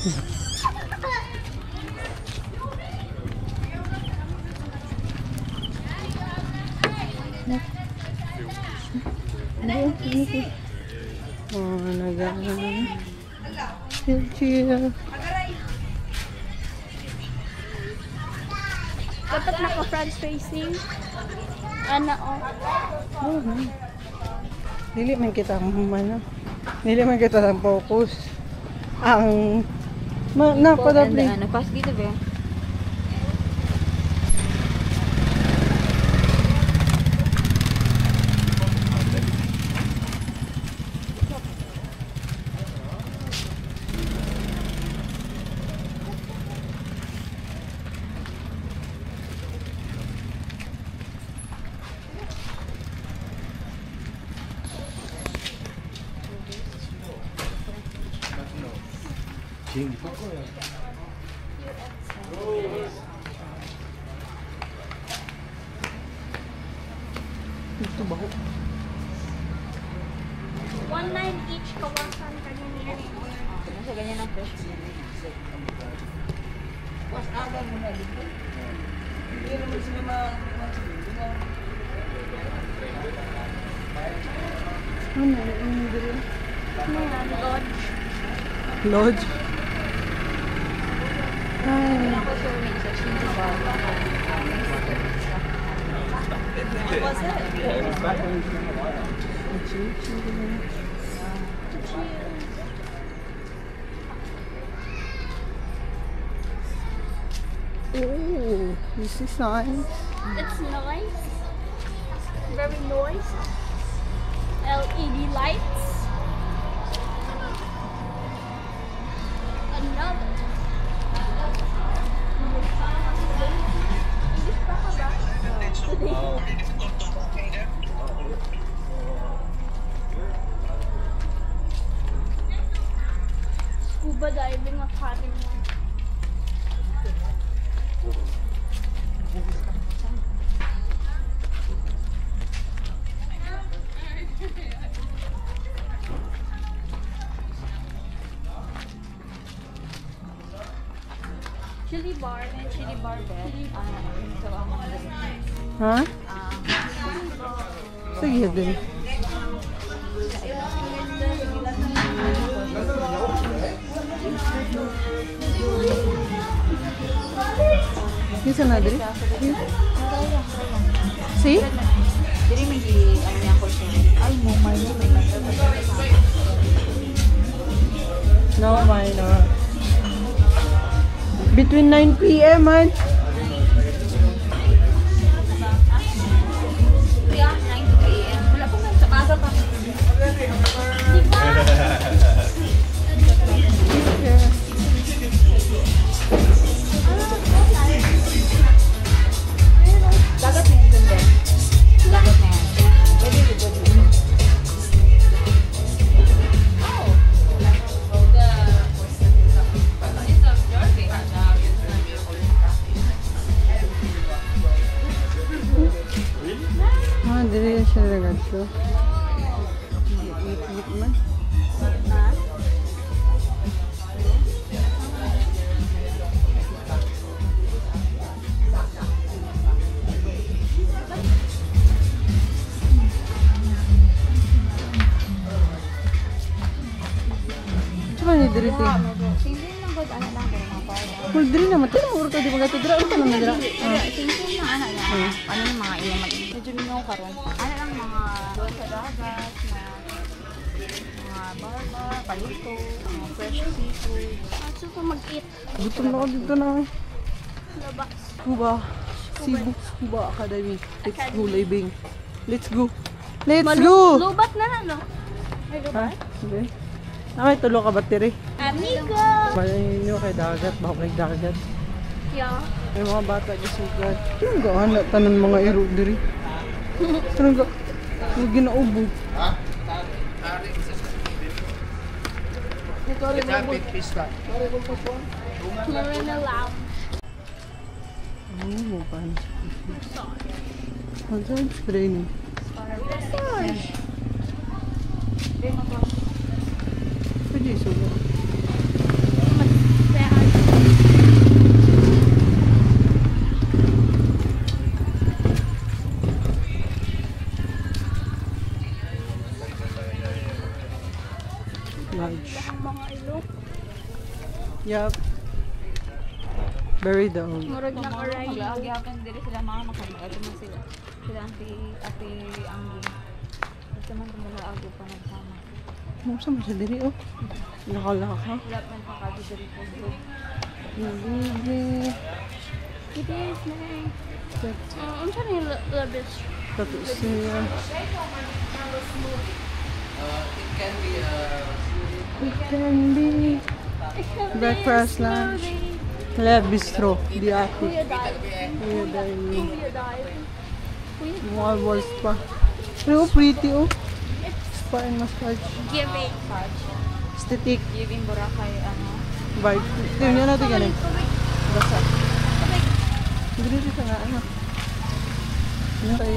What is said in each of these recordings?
Oh, chill. Dapat naka-front facing. Ano, oh. Dili man kita ano. Dili man kita ang focus. Ang napadabli. Ano, pass dito ba? Ito ba ko? 1.9 each kawasan kanina. Nasa ganyan ang fresh. Mas aga mo na dito. Hindi naman sila ma-sila. Ano? Ano dito? Lodge. Lodge? Ay. Oh, this is nice. It's nice. Very nice. LED lights. Another. Scuba diving academy. Chili bar and chili bar bed. Ha? Sige din. Bisa na diri? See? Diri may ano niya ko siya. Ay, mo minor. No minor. Between 9 p.m. man. Yeah, 9 to 3 a.m. Wala po man sa baga pa. Dagat na yun din. Dagat na yan. Pwede dito dito. Ah, diri siya regato. Wait man. Coba ni diri ti. Hindi lang god ana lang ko mga para. Kul diri na mati mo urto di magato dira urto na dira. Tingin na ana niya. Ano yung mga ilang medyo mingaw karon. Ana lang mga doon sa dagat na mga barbar, palito, mga fresh seafood. Aso ko mag-eat. Gutom na ako dito na. Labas. Scuba. Cebu Scuba Academy. Let's go, Libing. Let's go. Let's go! Lubat na no? Ay, lubat? Hindi. May tulo ka battery. Amigo! Balayin nyo kay dagat. Baka dagat. Yeah. May mga bata gisugat. Anong gaana tanan mga iro diri? Anong ga? May ginaubo. Ha? Marina Lounge. Oh, mo pa. Massage training. Massage. Pwede sulo. Milo. Yup. Very down. Murag na karay. Mag-aagyapan dili sila mga makalimutan man sila. Sila ate Anggi. Basta man tumulaago pa nagsama. Mausa mo siya diri, oh. Nakalaka. Wala pa yung pakado diri po group. Hindi. It is nice. I'm trying to labis. Tato siya. It can be breakfast, lunch. Le bistro. Di ate. Kuya died. Kuya dahil. Kuya died. Mga balls pa. Pero pretty, oh. Spa and massage. Giving. Aesthetic Giving Boracay vibe. Tingnan natin ganun. Basta. Hindi rin sa nga, ano. Ano kay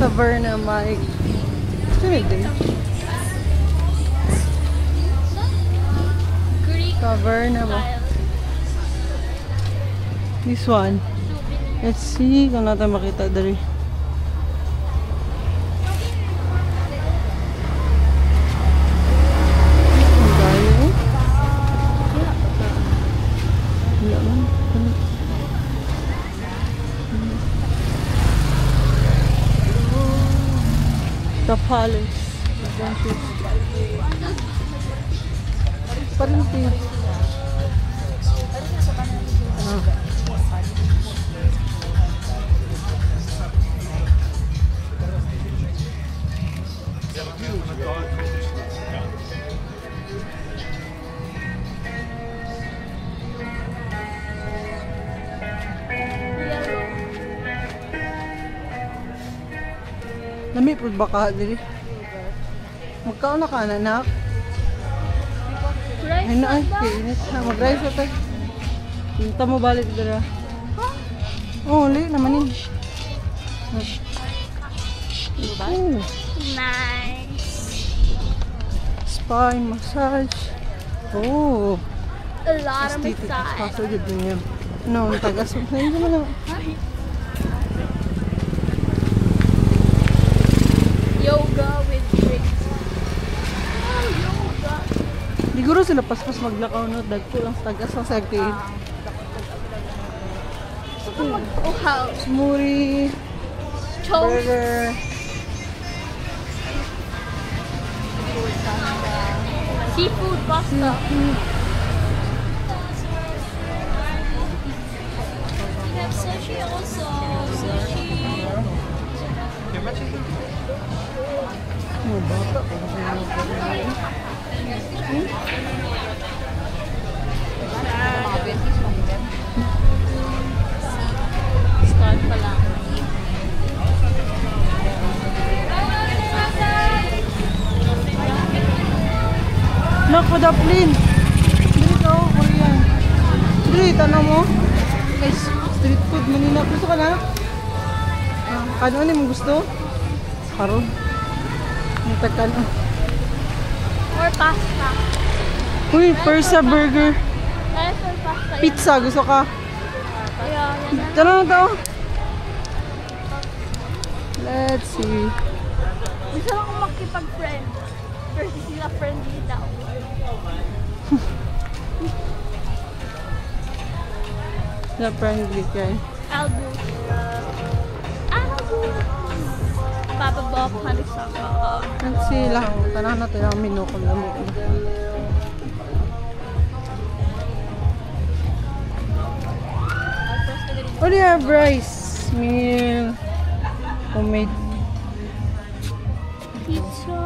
Taverna Mike. Sunod din. Greek Taverna mo. style. This one. Let's see kung natin makita dari. Ang tayo. Wala man. The Palace. Parinti. Lami po baka dili. Magkaon na ka anak. Rice Ay na ay, soda. kainit na. Mag-rice ito. Punta mo balik dira. Oh, li naman yun. Oh, Nice. spa and massage. Oh, A lot of aesthetic. massage. Kaso gid niya. No, tagas mo. Hindi mo na. Yoga with drinks. Oh, yoga. Siguro sila paspas maglakaw no. Dagko lang sa tagas ang sagti. Oh, how? Smoothie, Toast. burger. Seafood pasta. We have sushi also. Sushi. Oh, bata. Mga 20s mo din. Start pa lang. Nako, Daplin. Dili ka, oh, Korean. Dili, tanong mo. Guys, street food, Manila. Gusto ka na? Ano ni mo gusto? Karon. Nagtagkan. Or pasta. Uy, Persa burger. Rice or pasta. Pizza, gusto ka? Yeah, yan. Tara na to. Let's see. Gusto lang akong makipag-friend. Pero sila friendly daw. The friendly kay. I'll do. Papabok ka rin sa ako. Let's see lang. Tanahan natin ang menu kung lamig na. What do you have? Rice, meal, homemade. Pizza.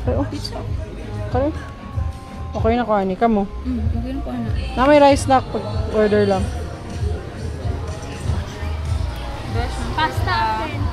Oh, pizza. Kaya? Okay na ka, ka mo. Okay na po na. Na may rice snack pag order lang. Pasta friend.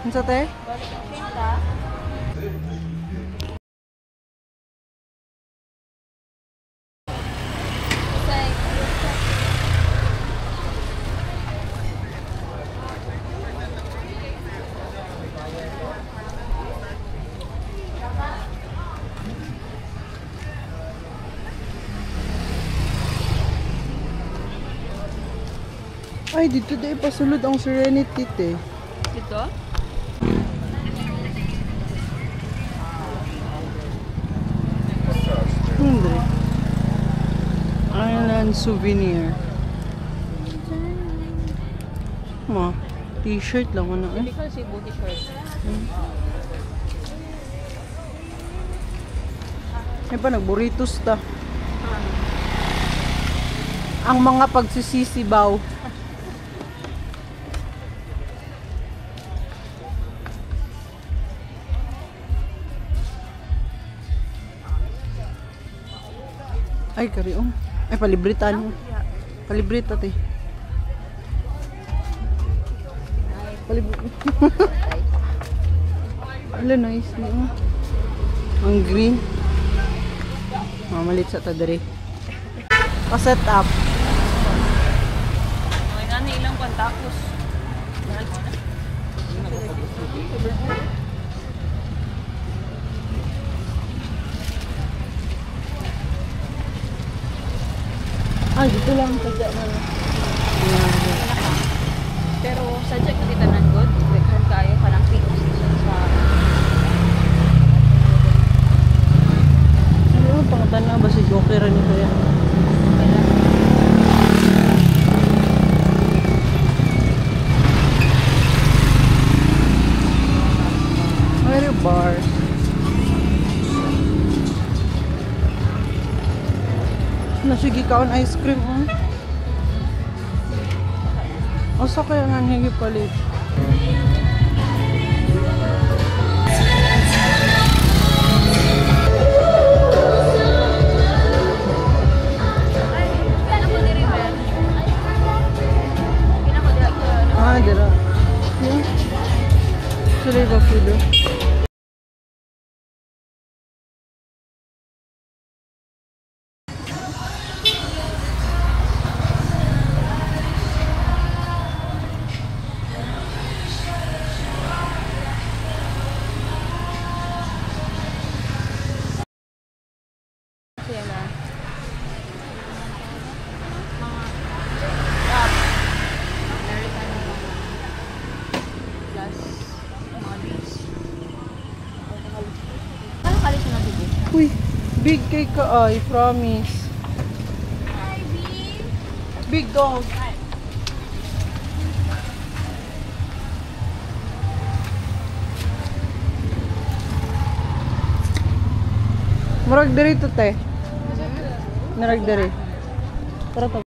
Ano sa te? Ay, dito dahil pasulod ang Serenity te. Dito? Island souvenir. Ma, t-shirt lang ano eh. Typical Cebu t-shirt. May pa nag-burritos ta. Ang mga pagsisisibaw. Ay, kariong. Ay, palibritan mo. Palibrita, te. Ala, nice. Ang green. Mamalit sa tadari. Pa-set up. Okay na, ilang pantapos. Ah, dito lang. Sadya na. Pero sadya ko kita ng good. Wekhan kayo ka ng pick sa... Ano, pangatan na ba si Joker ni Kuya? Mayroon bars. Nasigi ka on ice cream, oh. Asa kaya nga higi palit? Ah, dira. Yeah. Sila ba kilo? Kaya na. American plus mga beach. Ano kalit na dugo? Uy, big cake ka ay, promise. Big dog. Murag diri to te. Murag diri. Tara to.